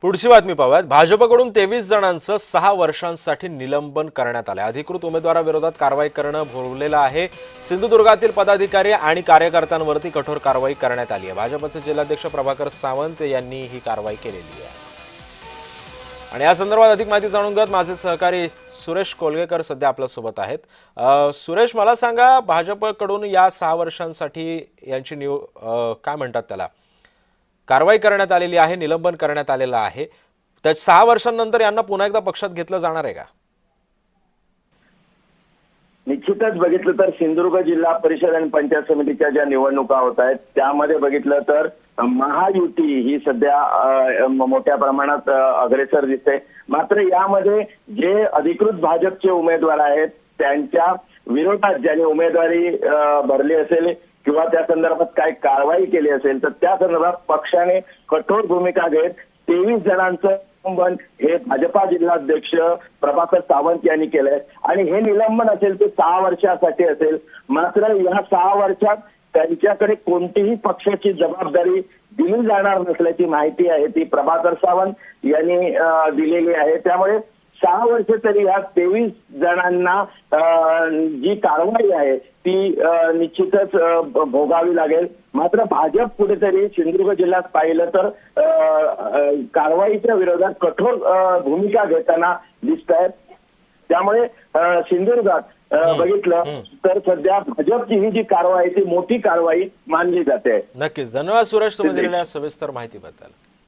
पुढची बातमी पाहूयात। भाजपकडून 23 जणांचं 6 वर्षांसाठी निलंबन करण्यात आले। अधिकृत उमेदवाराविरोधात कारवाई करणं भोवलेलं आहे। सिंधुदुर्गातील पदाधिकारी आणि कार्यकर्त्यांवरती कठोर कारवाई करण्यात आली आहे। भाजपचे जिल्हाध्यक्ष प्रभाकर सावंत यांनी ही कारवाई केलेली आहे। आणि या संदर्भात अधिक माहिती जाणून घेत माझे सहकारी सुरेश कोलगेकर सध्या आपल्या सोबत आहेत। सुरेश, मला सांगा, भाजपकडून या 6 वर्षांसाठी यांची काय म्हणतात त्याला कारवाई करण्यात आलेली आहे, निलंबन करण्यात आलेलं आहे। त्या 6 वर्षांनंतर यांना पुन्हा एकदा पक्षात घेतलं जाणार आहे का? निश्चितच बघितलं तर सिंधुदुर्ग जिल्हा परिषद आणि पंचायत समितीच्या ज्या निवडणुका होत आहेत त्यामध्ये बघितलं तर महायुती ही सध्या मोठ्या प्रमाणात अग्रेसर दिसते। मात्र यामध्ये जे अधिकृत भाजपचे उमेदवार आहेत त्यांच्या विरोधात ज्यांनी उमेदवारी भरली असेल किंवा त्या संदर्भात काय कारवाई केली असेल तर त्या संदर्भात पक्षाने कठोर भूमिका घेत 23 जणांचं निलंबन हे भाजपा जिल्हाध्यक्ष प्रभाकर सावंत यांनी केलंय। आणि हे निलंबन असेल ते 6 वर्षासाठी असेल। मात्र या 6 वर्षात त्यांच्याकडे कोणतीही पक्षाची जबाबदारी दिली जाणार नसल्याची माहिती आहे ती प्रभाकर सावंत यांनी दिलेली आहे। त्यामुळे 6 वर्ष तरी ह्या 23 जणांना जी कारवाई आहे ती निश्चितच भोगावी लागेल। मात्र भाजप कुठेतरी सिंधुदुर्ग जिल्ह्यात पाहिलं तर कारवाईच्या विरोधात कठोर भूमिका घेताना दिसत आहेत। त्यामुळे सिंधुदुर्गात बघितलं तर सध्या भाजपची ही जी कारवाई ती मोठी कारवाई मानली जाते। नक्कीच, धन्यवाद सुरेश, तुम्ही दिलेल्या सविस्तर माहितीबद्दल।